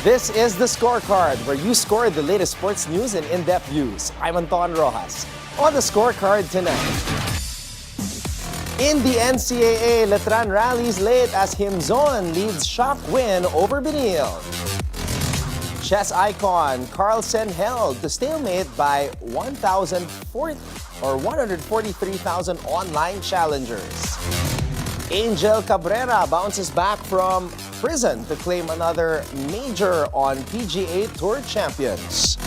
This is the Scorecard, where you score the latest sports news and in-depth views. I'm Anton Roxas. On the Scorecard tonight, in the NCAA, Letran rallies late as Himzon leads shock win over Benilde. Chess icon Carlsen held to stalemate by 143,000 online challengers. Angel Cabrera bounces back from prison to claim another major on PGA Tour champions.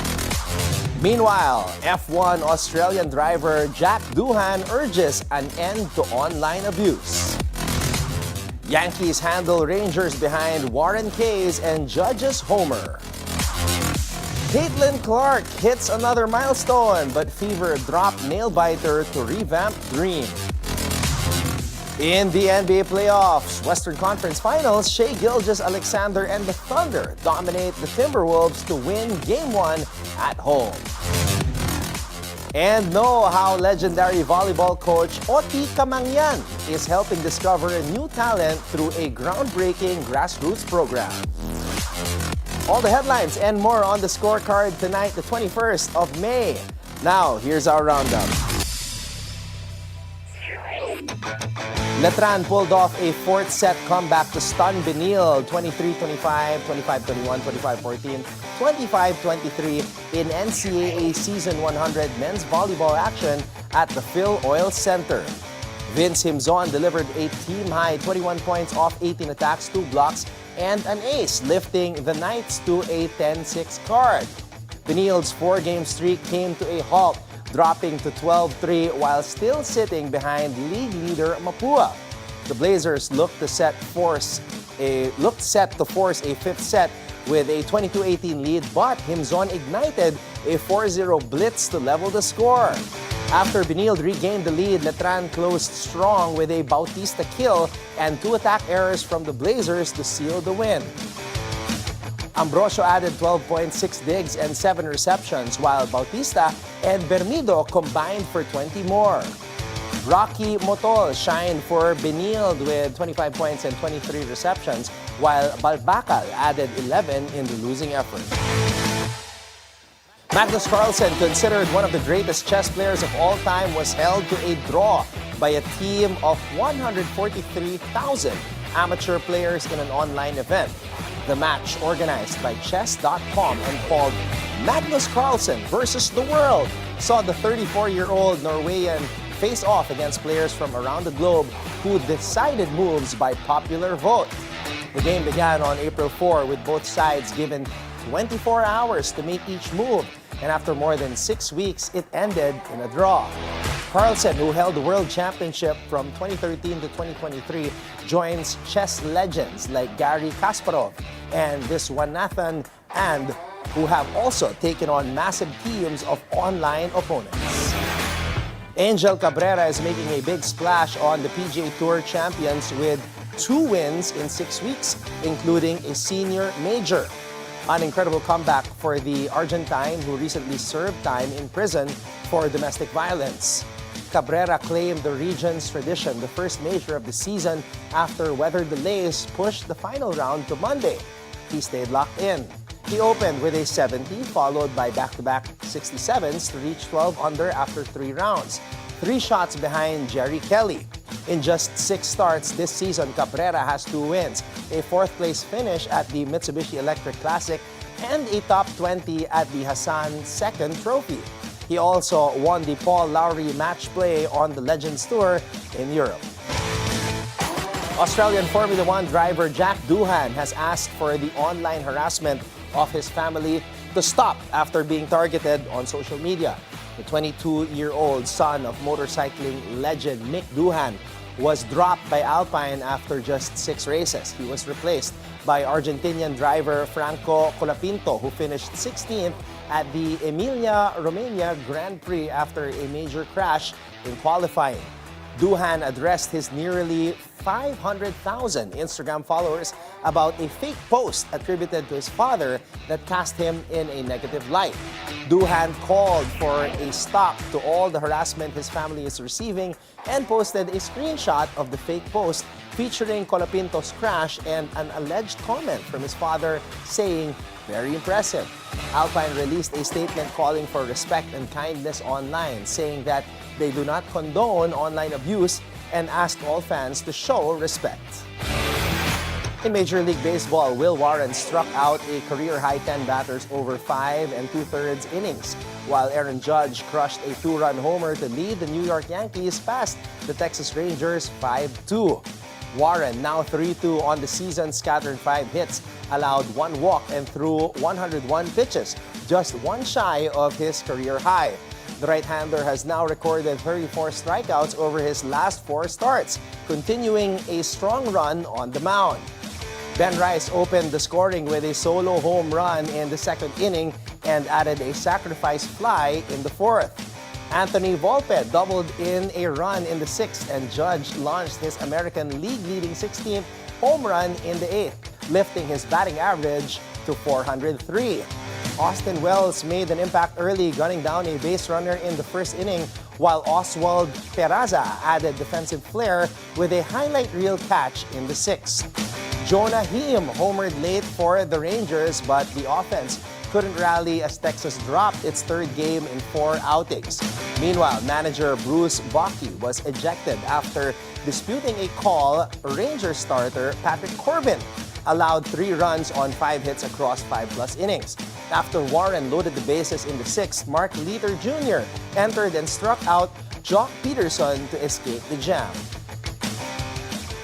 Meanwhile, F1 Australian driver Doohan urges an end to online abuse. Yankees handle Rangers behind Warren Case and judges homer. Caitlin Clark hits another milestone, but Fever dropped nail-biter to revamp Dream. In the NBA playoffs, Western Conference Finals, Shai Gilgeous-Alexander and the Thunder dominate the Timberwolves to win Game 1 at home. And know how legendary volleyball coach Otie Camangian is helping discover a new talent through a groundbreaking grassroots program. All the headlines and more on the Scorecard tonight, the 21st of May. Now, here's our roundup. Letran pulled off a fourth set comeback to stun Benilde 23-25, 25-21, 25-14, 25-23 in NCAA Season 100 men's volleyball action at the Phil Oil Center. Vince Himzon delivered a team-high 21 points off 18 attacks, 2 blocks, and an ace, lifting the Knights to a 10-6 card. Benilde's 4-game streak came to a halt, dropping to 12-3 while still sitting behind league leader Mapua. The Blazers looked set to force a fifth set with a 22-18 lead, but Himzon ignited a 4-0 blitz to level the score. After Benilde regained the lead, Letran closed strong with a Bautista kill and 2 attack errors from the Blazers to seal the win. Ambrosio added 12.6 digs and 7 receptions, while Bautista and Bermido combined for 20 more. Rocky Motol shined for Benilde with 25 points and 23 receptions, while Balbacal added 11 in the losing effort. Magnus Carlsen, considered one of the greatest chess players of all time, was held to a draw by a team of 143,000 amateur players in an online event. The match, organized by Chess.com and called Magnus Carlsen versus the World, saw the 34-year-old Norwegian face off against players from around the globe who decided moves by popular vote. The game began on April 4 with both sides given 24 hours to make each move, and after more than 6 weeks, it ended in a draw. Carlsen, who held the World Championship from 2013 to 2023, joins chess legends like Garry Kasparov and Viswanathan, and who have also taken on massive teams of online opponents. Angel Cabrera is making a big splash on the PGA Tour champions with 2 wins in 6 weeks, including a senior major. An incredible comeback for the Argentine, who recently served time in prison for domestic violence. Cabrera claimed the region's tradition, the first major of the season, after weather delays pushed the final round to Monday. He stayed locked in. He opened with a 70, followed by back-to-back 67s to reach 12 under after 3 rounds, 3 shots behind Jerry Kelly. In just 6 starts this season, Cabrera has 2 wins, a 4th-place finish at the Mitsubishi Electric Classic, and a top 20 at the Hassan II Trophy. He also won the Paul Lowry Match Play on the Legends Tour in Europe. Australian Formula One driver Doohan has asked for the online harassment of his family to stop after being targeted on social media. The 22-year-old son of motorcycling legend Mick Doohan was dropped by Alpine after just 6 races. He was replaced by Argentinian driver Franco Colapinto, who finished 16th at the Emilia-Romagna Grand Prix after a major crash in qualifying. Doohan addressed his nearly 500,000 Instagram followers about a fake post attributed to his father that cast him in a negative light. Doohan called for a stop to all the harassment his family is receiving and posted a screenshot of the fake post featuring Colapinto's crash and an alleged comment from his father saying, "Very impressive." Alpine released a statement calling for respect and kindness online, saying that they do not condone online abuse and asked all fans to show respect. In Major League Baseball, Will Warren struck out a career-high 10 batters over 5 2/3 innings, while Aaron Judge crushed a 2-run homer to lead the New York Yankees past the Texas Rangers 5-2. Warren, now 3-2 on the season, scattered 5 hits, allowed 1 walk, and threw 101 pitches, just 1 shy of his career high. The right-hander has now recorded 34 strikeouts over his last 4 starts, continuing a strong run on the mound. Ben Rice opened the scoring with a solo home run in the 2nd inning and added a sacrifice fly in the 4th. Anthony Volpe doubled in a run in the 6th, and Judge launched his American League-leading 16th home run in the 8th, lifting his batting average to 403. Austin Wells made an impact early, gunning down a base runner in the 1st inning, while Oswald Peraza added defensive flair with a highlight reel catch in the 6th. Jonah Heim homered late for the Rangers, but the offense couldn't rally as Texas dropped its 3rd game in 4 outings. Meanwhile, manager Bruce Bochy was ejected after disputing a call. Rangers starter Patrick Corbin allowed 3 runs on 5 hits across 5+ innings. After Warren loaded the bases in the 6th, Mark Leiter Jr. entered and struck out Jock Peterson to escape the jam.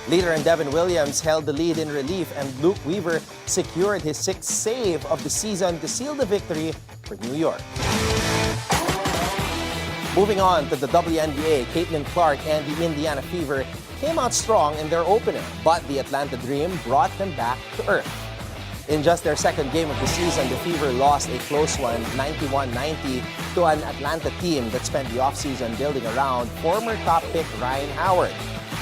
Leiter and Devin Williams held the lead in relief, and Luke Weaver secured his 6th save of the season to seal the victory for New York. Moving on to the WNBA, Caitlin Clark and the Indiana Fever came out strong in their opener, but the Atlanta Dream brought them back to earth. In just their 2nd game of the season, the Fever lost a close one, 91-90, to an Atlanta team that spent the offseason building around former top pick Ryan Howard.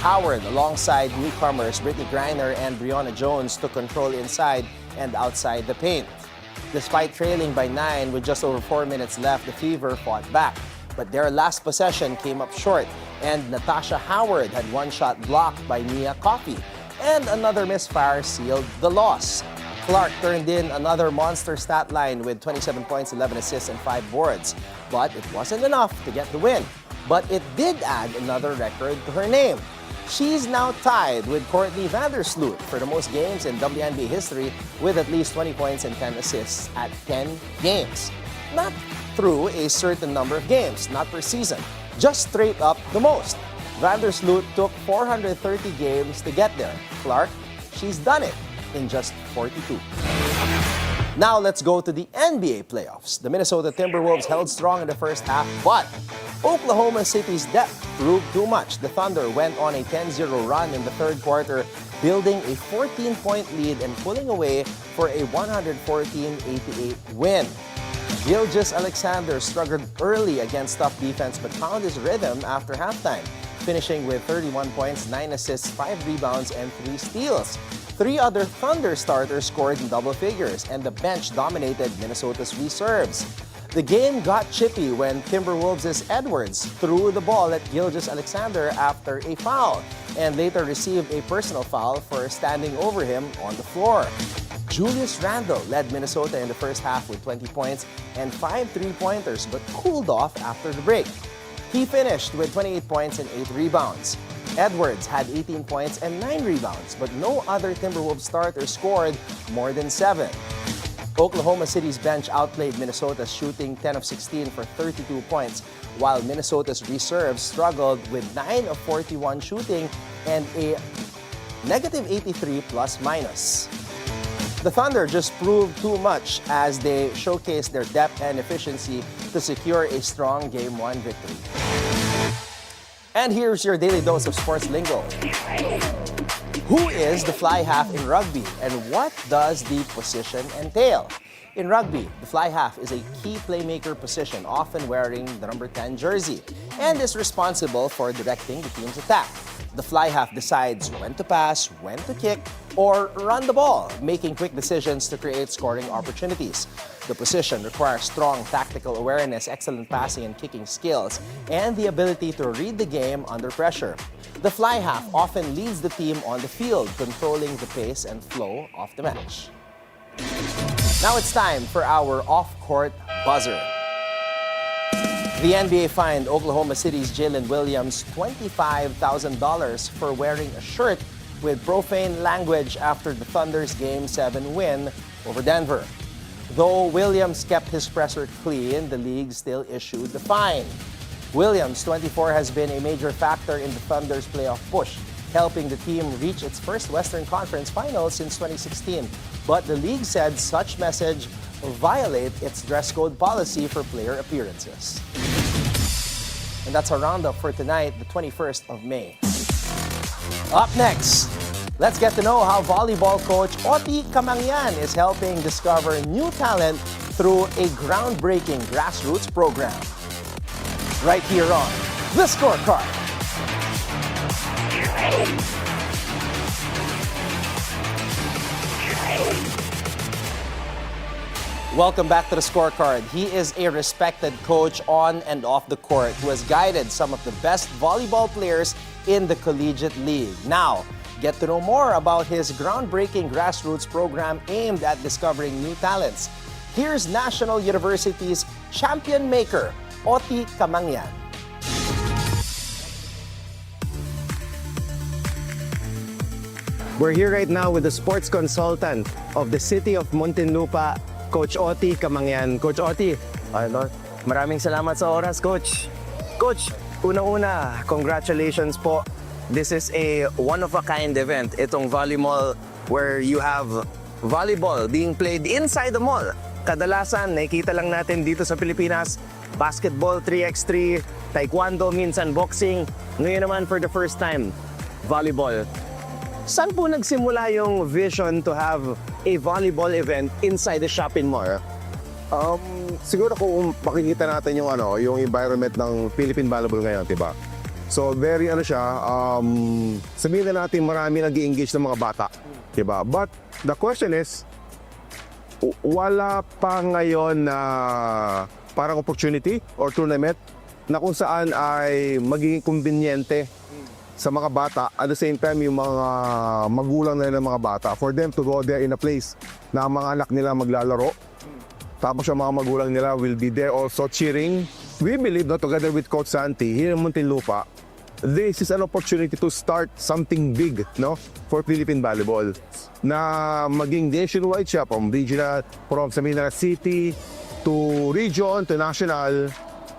Howard, alongside newcomers Brittany Griner and Breonna Jones, took control inside and outside the paint. Despite trailing by 9 with just over 4 minutes left, the Fever fought back. But their last possession came up short, and Natasha Howard had 1 shot blocked by Nia Coffey, and another misfire sealed the loss. Clark turned in another monster stat line with 27 points, 11 assists, and 5 boards. But it wasn't enough to get the win. But it did add another record to her name. She's now tied with Courtney Vandersloot for the most games in WNBA history, with at least 20 points and 10 assists at 10 games. Not through a certain number of games, not per season, just straight up the most. Vandersloot took 430 games to get there. Clark, she's done it in just 42. Now let's go to the NBA playoffs. The Minnesota Timberwolves held strong in the first half, but Oklahoma City's depth proved too much. The Thunder went on a 10-0 run in the 3rd quarter, building a 14-point lead and pulling away for a 114-88 win. Gilgeous-Alexander struggled early against tough defense but found his rhythm after halftime, finishing with 31 points, 9 assists, 5 rebounds, and 3 steals. 3 other Thunder starters scored in double figures, and the bench dominated Minnesota's reserves. The game got chippy when Timberwolves' Edwards threw the ball at Gilgeous-Alexander after a foul, and later received a personal foul for standing over him on the floor. Julius Randle led Minnesota in the first half with 20 points and 5 3-pointers, but cooled off after the break. He finished with 28 points and 8 rebounds. Edwards had 18 points and 9 rebounds, but no other Timberwolves starter scored more than 7. Oklahoma City's bench outplayed Minnesota's, shooting 10 of 16 for 32 points, while Minnesota's reserves struggled with 9 of 41 shooting and a negative 83 plus-minus. The Thunder just proved too much as they showcased their depth and efficiency to secure a strong Game 1 victory. And here's your daily dose of sports lingo. Who is the fly half in rugby, and what does the position entail? In rugby, the fly half is a key playmaker position, often wearing the number 10 jersey, and is responsible for directing the team's attack. The fly half decides when to pass, when to kick, or run the ball, making quick decisions to create scoring opportunities. The position requires strong tactical awareness, excellent passing and kicking skills, and the ability to read the game under pressure. The fly half often leads the team on the field, controlling the pace and flow of the match. Now it's time for our off-court buzzer. The NBA fined Oklahoma City's Jalen Williams $25,000 for wearing a shirt with profane language after the Thunder's Game 7 win over Denver. Though Williams kept his presser clean, the league still issued the fine. Williams, 24, has been a major factor in the Thunder's playoff push, helping the team reach its first Western Conference Finals since 2016. But the league said such message violate its dress code policy for player appearances. And that's our roundup for tonight, the 21st of May. Up next, let's get to know how volleyball coach Otie Camangian is helping discover new talent through a groundbreaking grassroots program. Right here on The Scorecard. Welcome back to The Scorecard. He is a respected coach on and off the court who has guided some of the best volleyball players in the collegiate league. Now, get to know more about his groundbreaking grassroots program aimed at discovering new talents. Here's National University's champion maker, Otie Camangian. We're here right now with the sports consultant of the city of Muntinlupa, Coach Otie Camangian. Coach Otie, maraming salamat sa oras, Coach. Coach, una-una, congratulations po. This is a one-of-a-kind event. Itong volleyball where you have volleyball being played inside the mall. Kadalasan, nakikita lang natin dito sa Pilipinas, basketball 3x3, taekwondo, minsan boxing. Ngayon naman for the first time, volleyball. Saan po nagsimula yung vision to have a volleyball event inside the shopping mall? Siguro kung makikita natin yung yung environment ng Philippine volleyball ngayon, 'di ba? So very sabihin na natin marami nag-i-engage ng mga bata, 'di ba? But the question is wala pa ngayon na parang opportunity or tournament na kung saan ay magiging kumbinyente sa mga bata, at the same time yung mga magulang na ng mga bata, for them to go there in a place na ang mga anak nila maglalaro. Tapos yung mga magulang nila will be there also cheering. We believe, together with Coach Santi here in Muntinlupa, this is an opportunity to start something big, for Philippine volleyball. Na maging nationwide siya, from regional, from Samina City to region to national,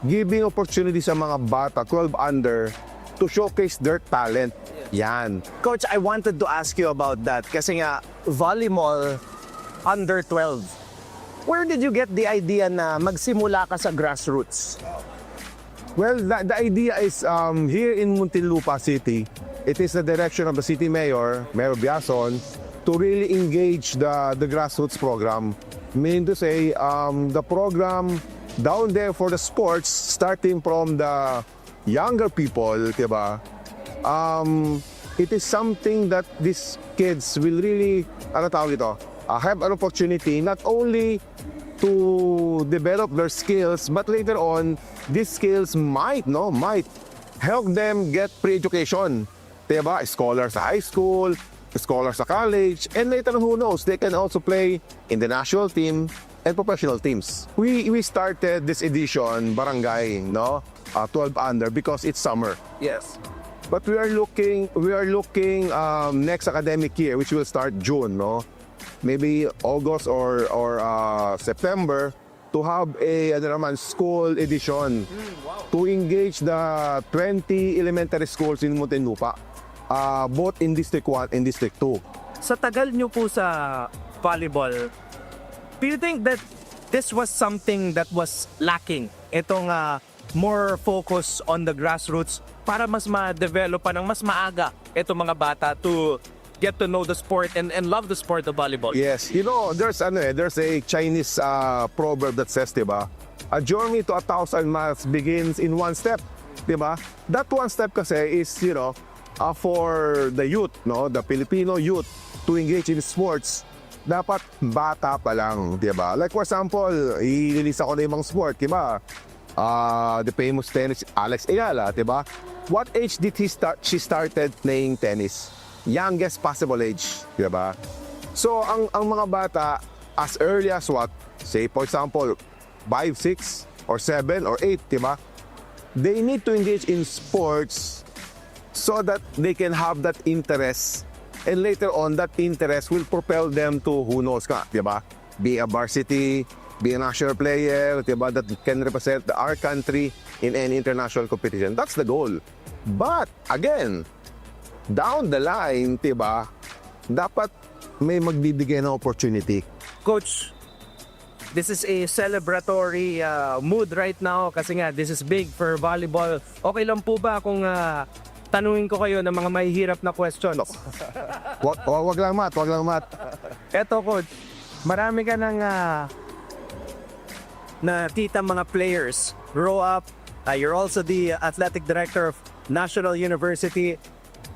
giving opportunity sa mga bata, 12 under, to showcase their talent. Yan. Coach, I wanted to ask you about that kasi nga, volleyball under 12. Where did you get the idea na magsimula ka sa grassroots? Well, the idea is here in Muntinlupa City, it is the direction of the city mayor, Mayor Biason, to really engage the grassroots program. Meaning to say, the program down there for the sports, starting from the younger people, diba? It is something that these kids will really, have an opportunity not only to develop their skills, but later on, these skills might help them get pre-education. Diba? Scholars sa high school, scholars sa college, and later on, who knows, they can also play in the national team and professional teams. We started this edition, Barangay, 12 under, because it's summer. Yes. But we are looking next academic year, which will start June, maybe August or September, to have a school edition to engage the 20 elementary schools in Muntinlupa, both in District 1 and District 2. Sa tagal nyo po sa volleyball, do you think that this was something that was lacking? Itong more focus on the grassroots para mas ma-develop pa ng mas maaga itong mga bata to get to know the sport and love the sport of volleyball. Yes, you know, there's a Chinese proverb that says, diba, a journey to 1,000 miles begins in one step, diba? That one step kasi is, you know, for the youth, no, the Filipino youth to engage in sports. Dapat bata pa lang, diba? Like for example, i-release ako na ibang sport, diba? The famous tennis Alex Ayala, diba? What age did she started playing tennis? Youngest possible age, diba? So ang mga bata as early as what? Say for example, 5, 6 or 7 or 8, diba? They need to engage in sports so that they can have that interest, and later on that interest will propel them to who knows ka, diba? Be a varsity, be a national player, diba, that can represent our country in any international competition. That's the goal. But again, down the line, diba, dapat may magbibigay ng opportunity. Coach, this is a celebratory mood right now kasi nga this is big for volleyball. Okay lang po ba kung tanungin ko kayo ng mga mahihirap na questions? Wag lang, Matt. Eto, Coach, marami ka ng nakita mga players grow up. You're also the athletic director of National University.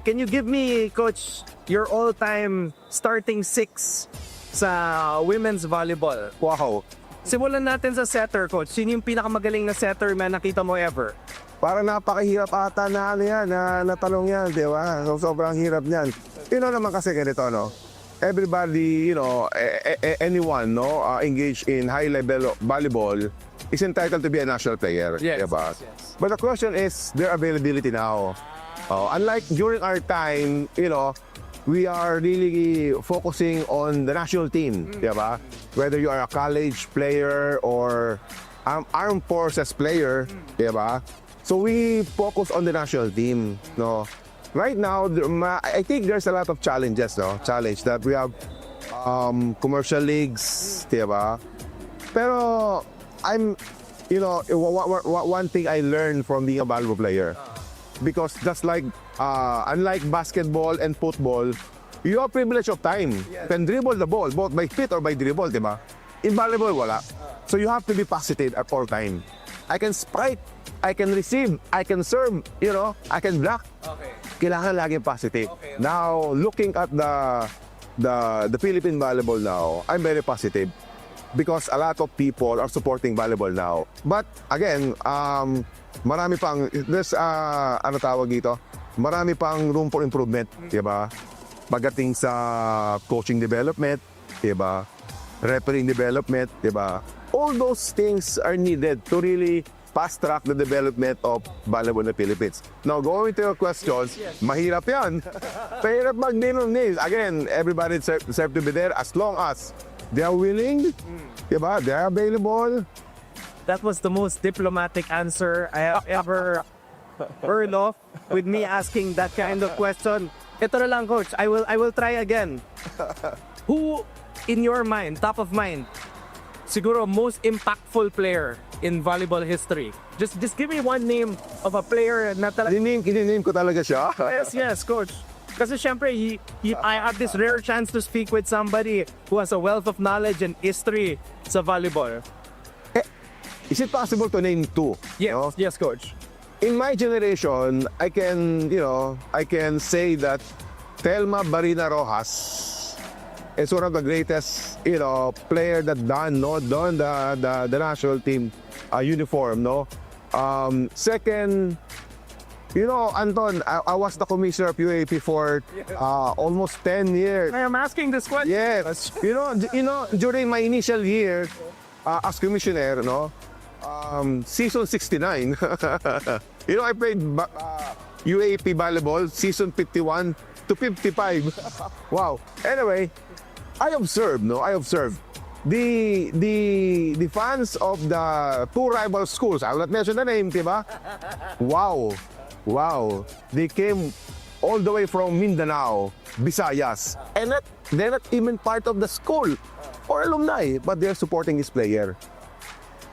Can you give me, Coach, your all-time starting 6 sa women's volleyball? Wow. Simulan natin sa setter, Coach. Sino yung pinakamagaling na setter na nakita mo ever? Parang napakahirap ata na ano yan, na tanong yan, di ba? So, sobrang hirap niyan. You know naman kasi ganito, no? Everybody, you know, anyone, no, engaged in high-level volleyball is entitled to be a national player, Yes, diba? yes. But the question is their availability now. Unlike during our time, you know, we are really focusing on the national team, diba? Whether you are a college player or armed forces player, diba? So we focus on the national team, no. Right now, I think there's a lot of challenges, no. Challenge that we have commercial leagues, diba? Pero you know, one thing I learned from being a volleyball player, because just like unlike basketball and football, you have privilege of time. You can dribble the ball both by feet or by dribble, diba? In volleyball, wala. So you have to be positive at all time. I can spike, I can receive, I can serve, you know, I can block. Okay. Kailangan laging positive. Okay. Now, looking at the Philippine volleyball now, I'm very positive because a lot of people are supporting volleyball now. But again, marami pang, there's ano tawag dito? Marami pang room for improvement, di ba? Pagdating sa coaching development, di ba? Refereeing development, di ba? All those things are needed to really fast-track the development of volleyball in the Philippines. Now, going to your questions, mahirap yan. Mahirap mag-name. Again, everybody deserve to be there as long as they are willing, diba? They are available. That was the most diplomatic answer I have ever heard of with me asking that kind of question. Ito na lang, Coach. I will try again. Who, in your mind, top of mind, siguro most impactful player in volleyball history? Just give me one name of a player na talaga. Kininame ko talaga siya. Yes, Coach. Kasi syempre, I have this rare chance to speak with somebody who has a wealth of knowledge and history sa volleyball. Is it possible to name 2? Yes, No? yes, Coach. In my generation, I can say that Telma Barina Rojas is one of the greatest, player that donned the national team uniform, no. Second, Anton, I was the commissioner of UAP for almost 10 years. I am asking this question. Yes, during my initial year as commissioner, season 69, I played UAP volleyball season 51 to 55. Wow. Anyway, I observed the fans of the 2 rival schools. I will not mention the name, diba? Wow. They came all the way from Mindanao, Visayas, and they're not even part of the school or alumni, but they're supporting this player.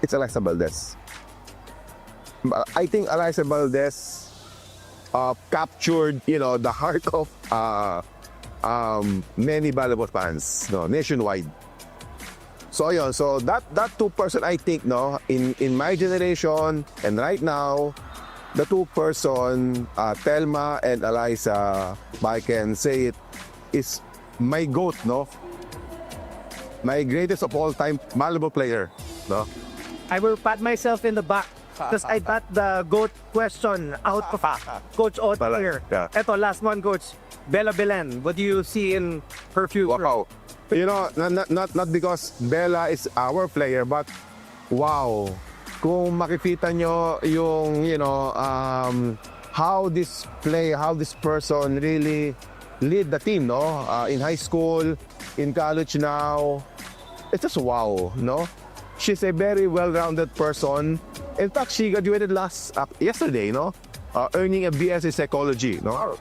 It's Alexa Valdez. I think Alexa Valdez captured, the heart of many volleyball fans, no, nationwide. So ayun, so that two person, I think, no, in my generation and right now, the two person, Telma and Eliza, if I can say it, is my GOAT, no? My greatest of all time volleyball player, no? I will pat myself in the back because I got the GOAT question out of Coach Otie here. Yeah. Eto, last one, Coach. Bella Belen, what do you see in her future? Wow. You know, not because Bella is our player, but wow. Kung makikita nyo yung, you know, how this person really lead the team, no? In high school, in college now, it's just wow, no? She's a very well-rounded person. In fact, she graduated yesterday, no? Earning a BS in psychology, no?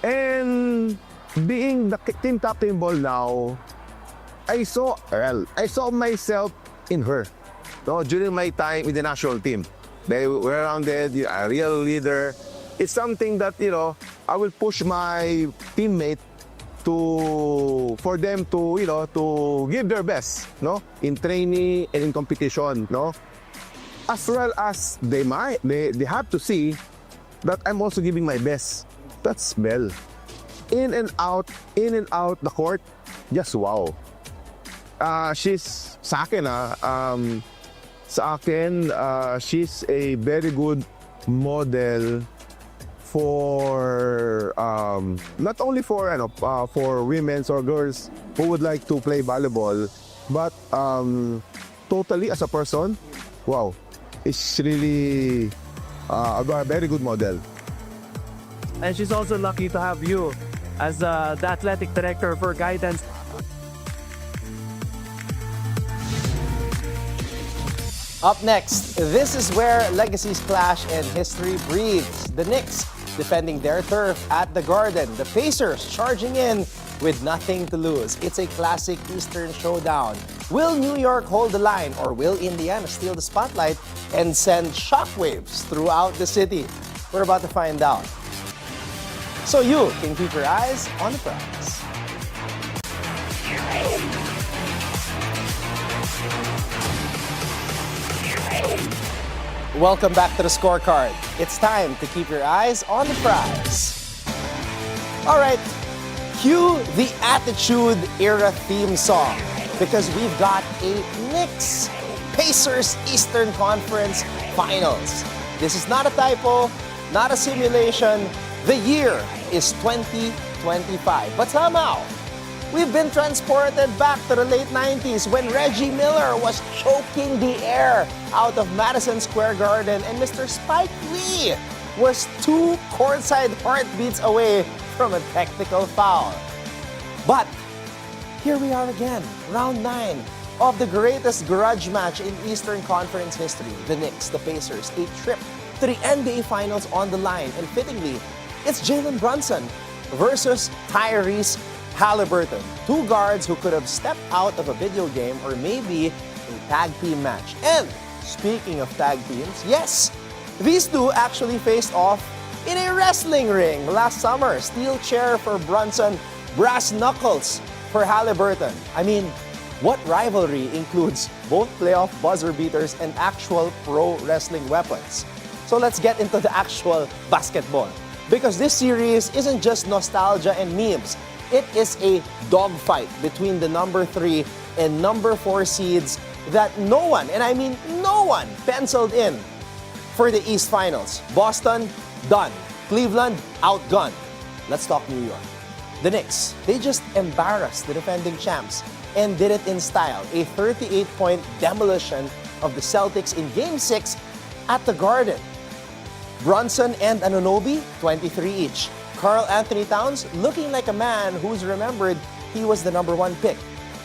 And being the team captain ball now, I saw myself in her. No, during my time with the national team, they were rounded, a real leader. It's something that, you know, I will push my teammate for them to, you know, to give their best, no, in training and in competition, no, as well as they have to see that I'm also giving my best. That's Bell. In and out the court, just wow. She's sa akin, she's a very good model for not only for women or girls who would like to play volleyball, but totally as a person, wow, it's really a very good model. And she's also lucky to have you as the athletic director for guidance. Up next, this is where legacies clash and history breathes. The Knicks defending their turf at the Garden. The Pacers charging in with nothing to lose. It's a classic Eastern showdown. Will New York hold the line, or will Indiana steal the spotlight and send shockwaves throughout the city? We're about to find out. So you can keep your eyes on the prize. Welcome back to the Scorecard. It's time to keep your eyes on the prize. All right, cue the Attitude Era theme song because we've got a Knicks Pacers Eastern Conference Finals. This is not a typo, not a simulation. The year is 2025, but somehow we've been transported back to the late 90s when Reggie Miller was choking the air out of Madison Square Garden and Mr. Spike Lee was 2 courtside heartbeats away from a technical foul. But here we are again, round 9 of the greatest grudge match in Eastern Conference history. The Knicks, the Pacers, a trip to the NBA Finals on the line, and fittingly, it's Jalen Brunson versus Tyrese Halliburton, 2 guards who could have stepped out of a video game or maybe a tag team match. And speaking of tag teams, yes, these two actually faced off in a wrestling ring last summer. Steel chair for Brunson, brass knuckles for Halliburton. I mean, what rivalry includes both playoff buzzer beaters and actual pro wrestling weapons? So let's get into the actual basketball. Because this series isn't just nostalgia and memes. It is a dogfight between the number 3 and number 4 seeds that no one, and I mean no one, penciled in for the East Finals. Boston, done. Cleveland, outgunned. Let's talk New York. The Knicks, they just embarrassed the defending champs and did it in style. A 38-point demolition of the Celtics in Game 6 at the Garden. Brunson and Anunoby, 23 each. Karl Anthony Towns looking like a man who's remembered he was the number 1 pick.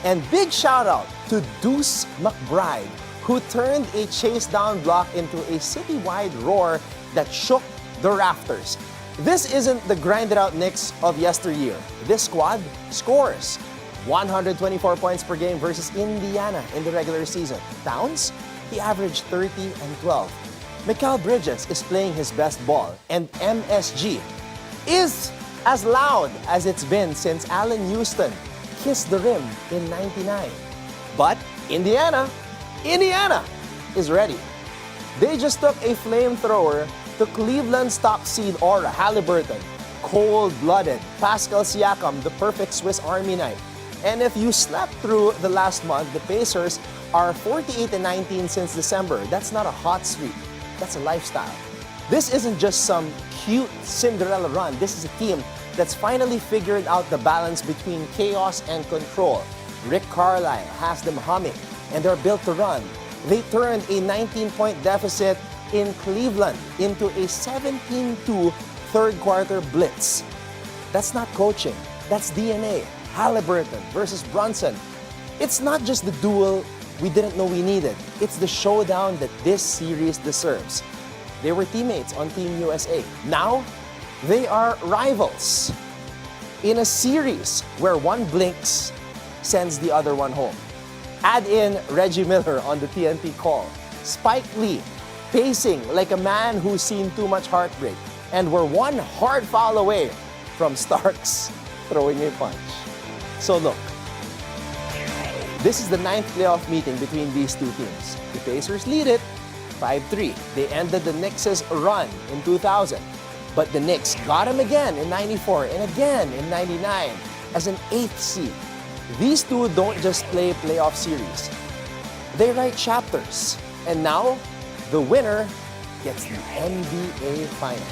And big shout out to Deuce McBride, who turned a chase down block into a citywide roar that shook the rafters. This isn't the grinded out Knicks of yesteryear. This squad scores 124 points per game versus Indiana in the regular season. Towns, he averaged 30 and 12. Mikal Bridges is playing his best ball, and MSG is as loud as it's been since Allen Houston kissed the rim in '99. But Indiana is ready. They just took a flamethrower to Cleveland's top seed Aura Halliburton, cold-blooded Pascal Siakam, the perfect Swiss Army knife. And if you slept through the last month, the Pacers are 48-19 since December. That's not a hot streak. That's a lifestyle. This isn't just some cute Cinderella run. This is a team that's finally figured out the balance between chaos and control. Rick Carlisle has them humming, and they're built to run. They turned a 19-point deficit in Cleveland into a 17-2 third-quarter blitz. That's not coaching. That's DNA. Halliburton versus Brunson. It's not just the duel we didn't know we needed. It's the showdown that this series deserves. They were teammates on Team USA. Now, they are rivals in a series where one blinks, sends the other one home. Add in Reggie Miller on the TNT call. Spike Lee pacing like a man who's seen too much heartbreak. And we're one hard foul away from Starks throwing a punch. So look, this is the 9th playoff meeting between these two teams. The Pacers lead it 5-3. They ended the Knicks' run in 2000. But the Knicks got them again in 94 and again in 99 as an 8th seed. These two don't just play playoff series. They write chapters. And now, the winner gets the NBA Finals.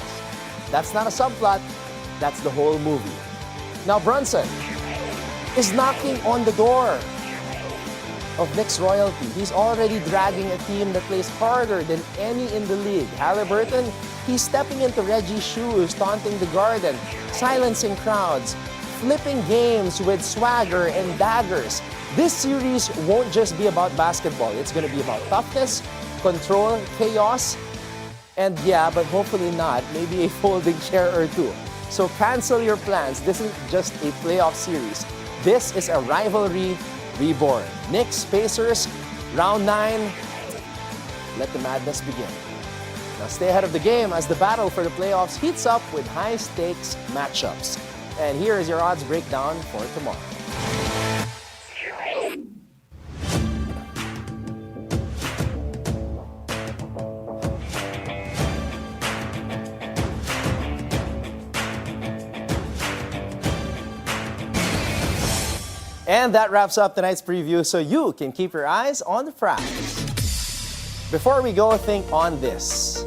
That's not a subplot. That's the whole movie. Now Brunson is knocking on the door of Knicks royalty. He's already dragging a team that plays harder than any in the league. Halliburton, he's stepping into Reggie's shoes, taunting the Garden, silencing crowds, flipping games with swagger and daggers. This series won't just be about basketball. It's going to be about toughness, control, chaos, and yeah, but hopefully not, maybe a folding chair or two. So cancel your plans. This isn't just a playoff series. This is a rivalry reborn. Knicks, Pacers, round 9. Let the madness begin. Now stay ahead of the game as the battle for the playoffs heats up with high-stakes matchups. And here is your odds breakdown for tomorrow. And that wraps up tonight's preview so you can keep your eyes on the prize. Before we go, think on this.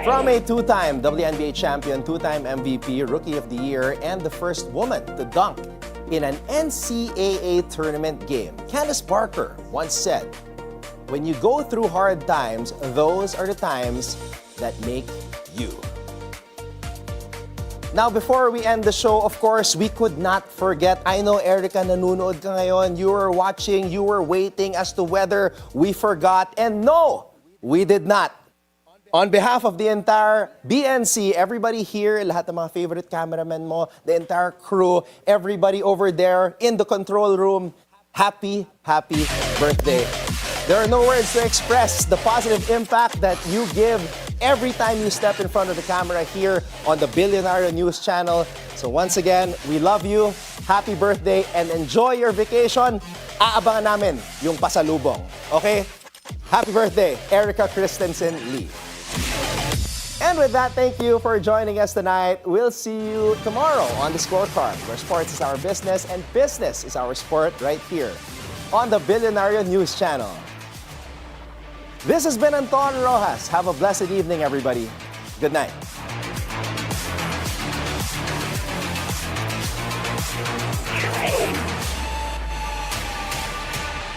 From a two-time WNBA champion, two-time MVP, Rookie of the Year, and the first woman to dunk in an NCAA tournament game, Candace Parker once said, "When you go through hard times, those are the times that make you." Now, before we end the show, of course, we could not forget. I know, Erica, nanonood ka ngayon. You were watching, you were waiting as to whether we forgot. And no, we did not. On behalf of the entire BNC, everybody here, lahat ng mga favorite cameramen mo, the entire crew, everybody over there in the control room, happy birthday. There are no words to express the positive impact that you give every time you step in front of the camera here on the Bilyonaryo News Channel. So once again, we love you. Happy birthday and enjoy your vacation. Aabangan namin yung pasalubong. Okay? Happy birthday, Erica Christensen Lee. And with that, thank you for joining us tonight. We'll see you tomorrow on the Scorecard, where sports is our business and business is our sport, right here on the Bilyonaryo News Channel. This has been Anton Roxas. Have a blessed evening, everybody. Good night.